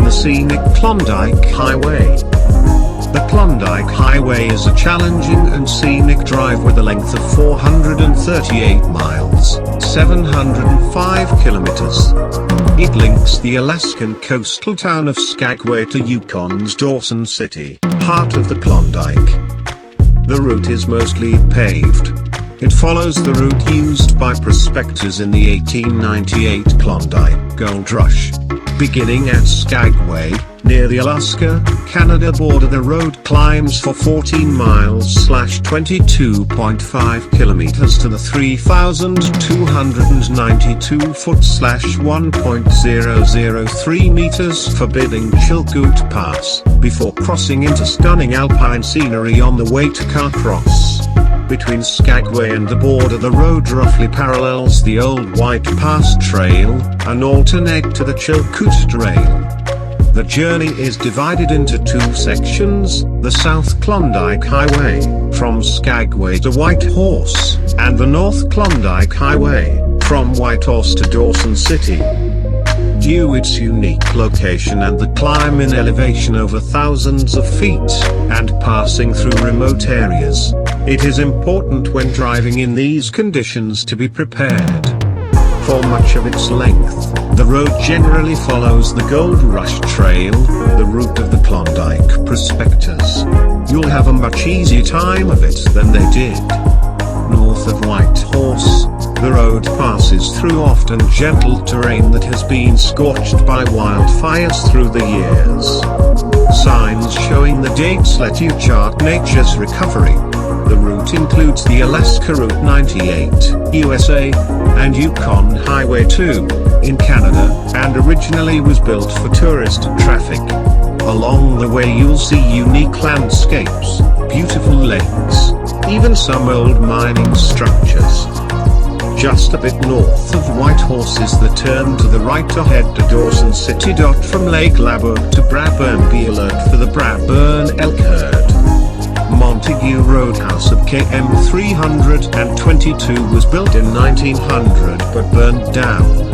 Scenic Klondike Highway. The Klondike Highway is a challenging and scenic drive with a length of 438 miles, 705 kilometers. It links the Alaskan coastal town of Skagway to Yukon's Dawson City, heart of the Klondike. The route is mostly paved. It follows the route used by prospectors in the 1898 Klondike Gold Rush. Beginning at Skagway, near the Alaska-Canada border, the road climbs for 14 miles (22.5 kilometers) to the 3,292 foot (1.003 meters) forbidding Chilkoot Pass, before crossing into stunning alpine scenery on the way to Carmacks. Between Skagway and the border, the road roughly parallels the old White Pass Trail, an alternate to the Chilkoot Trail. The journey is divided into two sections, the South Klondike Highway, from Skagway to Whitehorse, and the North Klondike Highway, from Whitehorse to Dawson City. Due to its unique location and the climb in elevation over thousands of feet, and passing through remote areas, it is important when driving in these conditions to be prepared. For much of its length, the road generally follows the Gold Rush Trail, the route of the Klondike prospectors. You'll have a much easier time of it than they did. North of Whitehorse, the road passes through often gentle terrain that has been scorched by wildfires through the years. Signs showing the dates let you chart nature's recovery. The route includes the Alaska Route 98, USA, and Yukon Highway 2, in Canada, and originally was built for tourist traffic. Along the way you'll see unique landscapes, beautiful lakes, even some old mining structures. Just a bit north of Whitehorse is the turn to the right to head to Dawson City. From Lake Labouque to Bradburn, be alert for the Bradburn elk herd. Montague Roadhouse of km 322 was built in 1900 but burned down.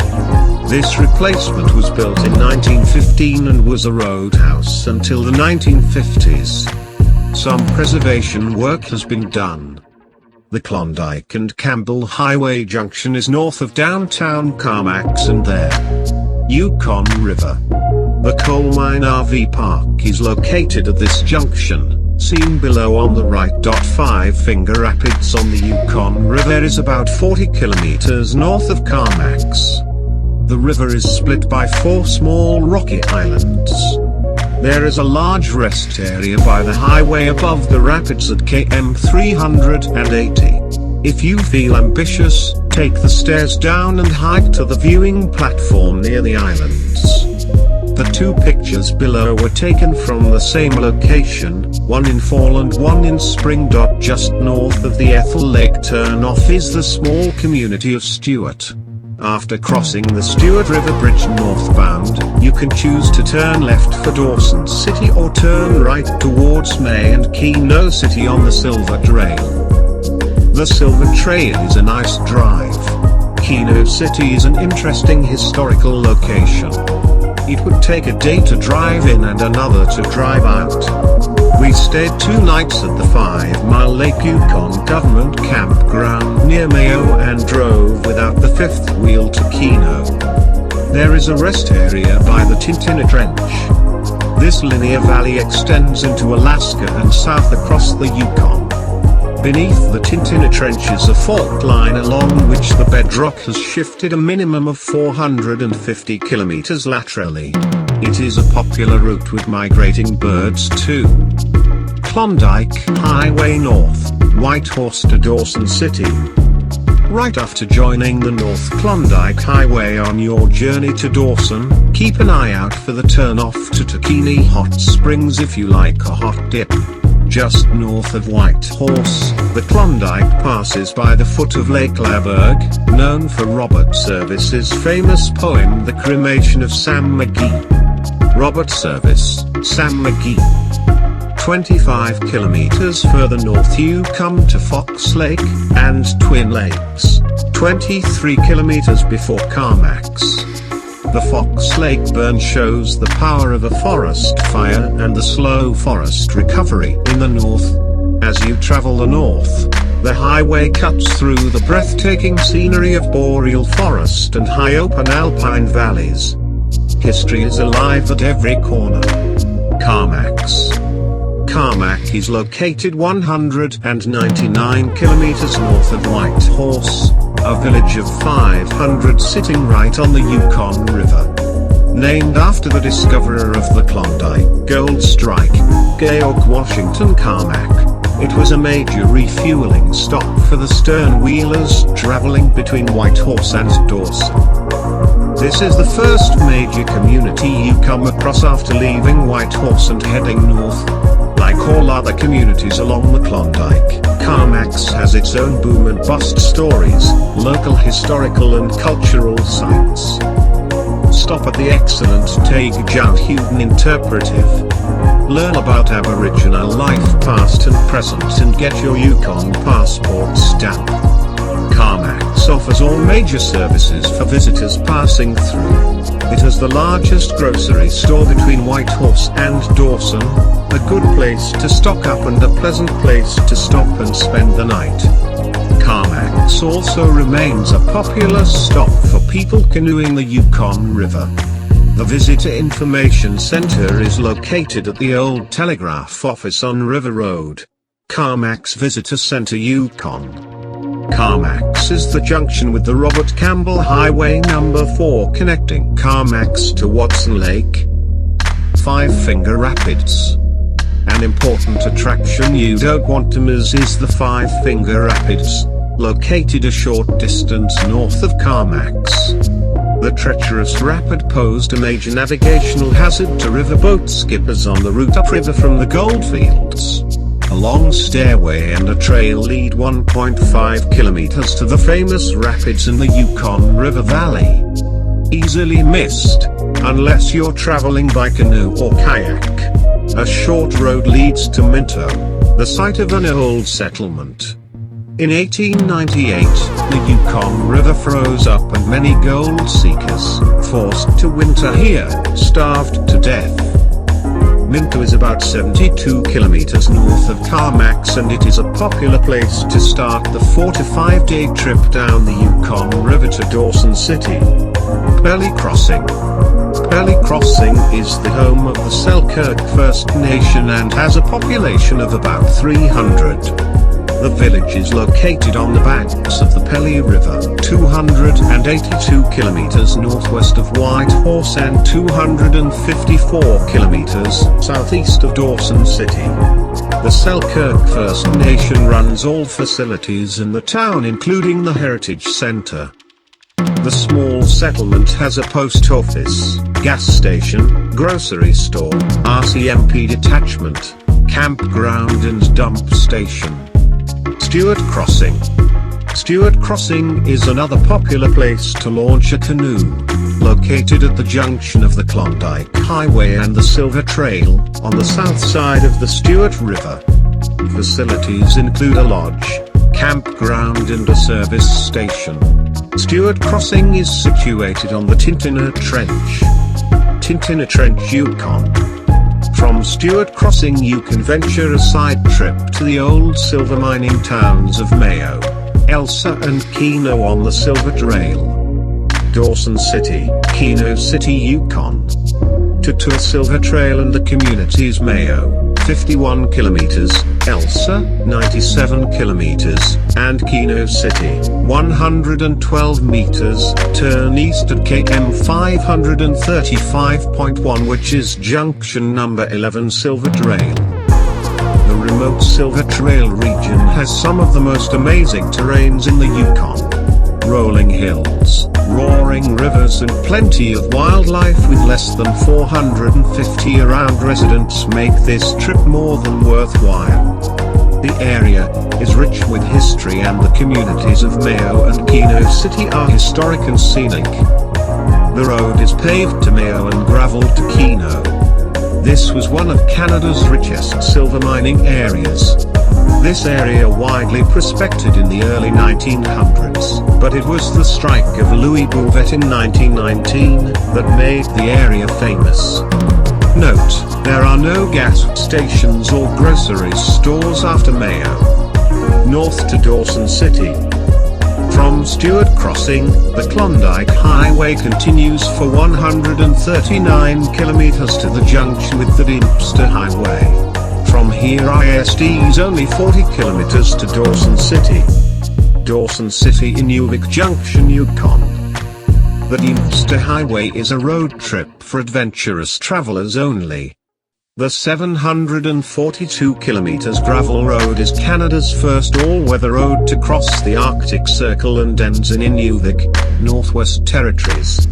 This replacement was built in 1915 and was a roadhouse until the 1950s. Some preservation work has been done. The Klondike and Campbell Highway junction is north of downtown Carmacks and there. Yukon River. The coal mine RV park is located at this junction, seen below on the right. 5 Finger Rapids on the Yukon River is about 40 kilometers north of Carmacks. The river is split by 4 small rocky islands. There is a large rest area by the highway above the rapids at km 380. If you feel ambitious, take the stairs down and hike to the viewing platform near the islands. The 2 pictures below were taken from the same location, one in fall and one in spring. Just north of the Ethel Lake turnoff is the small community of Stewart. After crossing the Stewart River Bridge northbound, you can choose to turn left for Dawson City or turn right towards May and Keno City on the Silver Trail. The Silver Trail is a nice drive. Keno City is an interesting historical location. It would take a day to drive in and another to drive out. We stayed 2 nights at the 5-mile Lake Yukon government campground near Mayo and drove without the 5th wheel to Keno. There is a rest area by the Tintina Trench. This linear valley extends into Alaska and south across the Yukon. Beneath the Tintina Trench is a fault line along which the bedrock has shifted a minimum of 450 kilometers laterally. It is a popular route with migrating birds too. Klondike Highway North, Whitehorse to Dawson City. Right after joining the North Klondike Highway on your journey to Dawson, keep an eye out for the turnoff to Takini Hot Springs if you like a hot dip. Just north of Whitehorse, the Klondike passes by the foot of Lake Laberg, known for Robert Service's famous poem The Cremation of Sam McGee. Robert Service, Sam McGee. 25 kilometers further north you come to Fox Lake and Twin Lakes, 23 kilometers before Carmacks. The Fox Lake burn shows the power of a forest fire and the slow forest recovery in the north. As you travel the north, the highway cuts through the breathtaking scenery of boreal forest and high open alpine valleys. History is alive at every corner. Carmacks. Carmacks is located 199 kilometers north of Whitehorse, a village of 500 sitting right on the Yukon River. Named after the discoverer of the Klondike Gold Strike, Georg Washington Carmack, it was a major refueling stop for the stern wheelers traveling between Whitehorse and Dawson. This is the first major community you come across after leaving Whitehorse and heading north. Like all other communities along the Klondike, Carmacks has its own boom and bust stories, local historical and cultural sites. Stop at the excellent Tage-Jout-Huden Interpretive. Learn about Aboriginal life past and present and get your Yukon passport stamp. Carmacks offers all major services for visitors passing through. It has the largest grocery store between Whitehorse and Dawson, a good place to stock up and a pleasant place to stop and spend the night. Carmacks also remains a popular stop for people canoeing the Yukon River. The Visitor Information Center is located at the old telegraph office on River Road. Carmacks Visitor Center Yukon. Carmacks is the junction with the Robert Campbell Highway No. 4 connecting Carmacks to Watson Lake. Five Finger Rapids. An important attraction you don't want to miss is the Five Finger Rapids, located a short distance north of Carmacks. The treacherous rapid posed a major navigational hazard to riverboat skippers on the route upriver from the goldfields. A long stairway and a trail lead 1.5 kilometers to the famous rapids in the Yukon River Valley. Easily missed, unless you're traveling by canoe or kayak. A short road leads to Minto, the site of an old settlement. In 1898, the Yukon River froze up and many gold seekers, forced to winter here, starved to death. Minto is about 72 kilometers north of Carmacks and it is a popular place to start the 4 to 5 day trip down the Yukon River to Dawson City. Pelly Crossing. Pelly Crossing is the home of the Selkirk First Nation and has a population of about 300. The village is located on the banks of the Pelly River, 282 kilometers northwest of Whitehorse and 254 kilometers southeast of Dawson City. The Selkirk First Nation runs all facilities in the town including the Heritage Center. The small settlement has a post office, gas station, grocery store, RCMP detachment, campground and dump station. Stewart Crossing. Stewart Crossing is another popular place to launch a canoe, located at the junction of the Klondike Highway and the Silver Trail, on the south side of the Stewart River. Facilities include a lodge, campground and a service station. Stewart Crossing is situated on the Tintina Trench. Tintina Trench, Yukon. From Stewart Crossing you can venture a side trip to the old silver mining towns of Mayo, Elsa and Keno on the Silver Trail. Dawson City, Keno City, Yukon. To Silver Trail and the communities Mayo, 51 kilometers, Elsa, 97 kilometers, and Keno City, 112 meters, turn east at km 535.1, which is junction number 11 Silver Trail. The remote Silver Trail region has some of the most amazing terrains in the Yukon. Rolling hills, roaring rivers and plenty of wildlife with less than 450 year-round residents make this trip more than worthwhile. The area is rich with history and the communities of Mayo and Keno City are historic and scenic. The road is paved to Mayo and gravelled to Keno. This was one of Canada's richest silver mining areas. This area widely prospected in the early 1900s, but it was the strike of Louis Bouvet in 1919 that made the area famous. Note, there are no gas stations or grocery stores after Mayo. North to Dawson City. From Stewart Crossing, the Klondike Highway continues for 139 kilometers to the junction with the Dawson Highway. From here ISD is only 40 kilometers to Dawson City. Dawson City in Uvic Junction, Yukon. The Dawson Highway is a road trip for adventurous travelers only. The 742 kilometers gravel road is Canada's first all-weather road to cross the Arctic Circle and ends in Inuvik, Northwest Territories.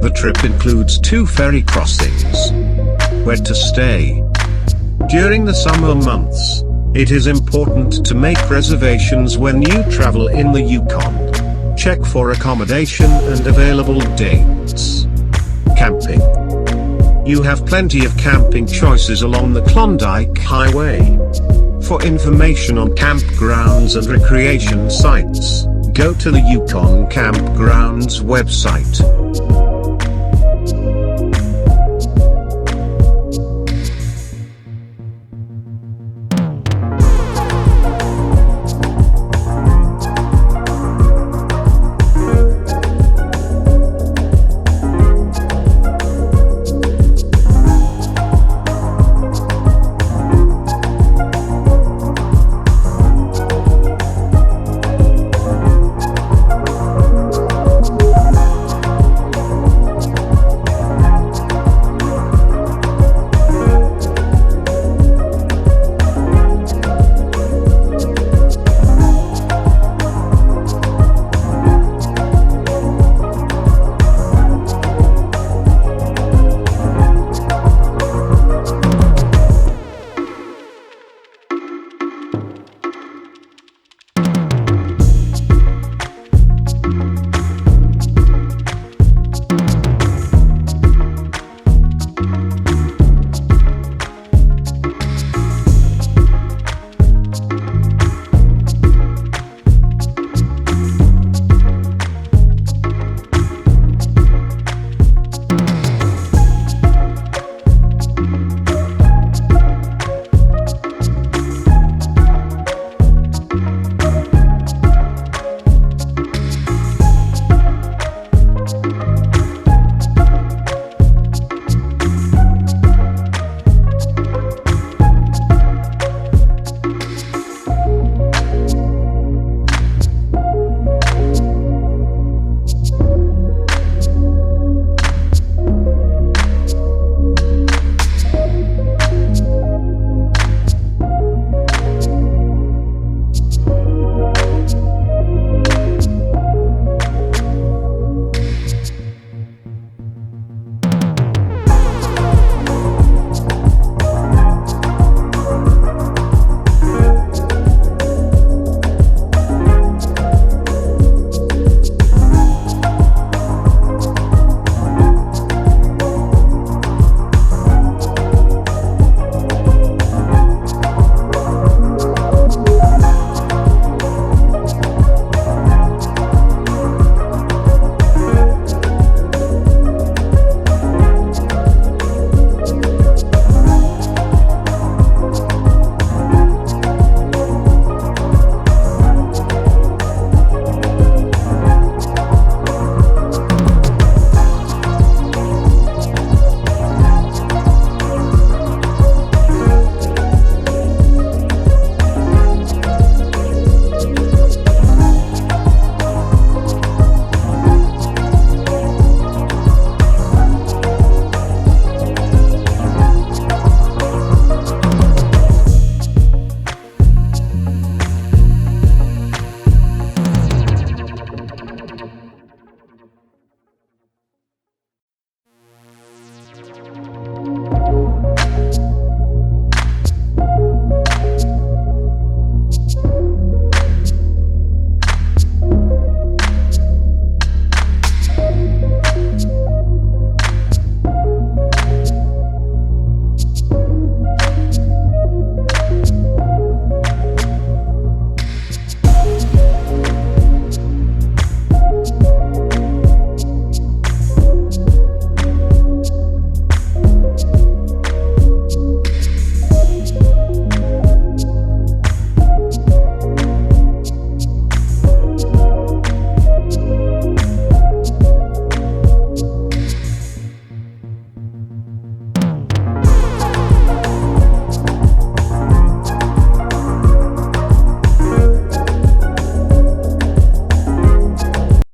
The trip includes 2 ferry crossings. Where to stay? During the summer months, it is important to make reservations when you travel in the Yukon. Check for accommodation and available dates. Camping. You have plenty of camping choices along the Klondike Highway. For information on campgrounds and recreation sites, go to the Yukon Campgrounds website.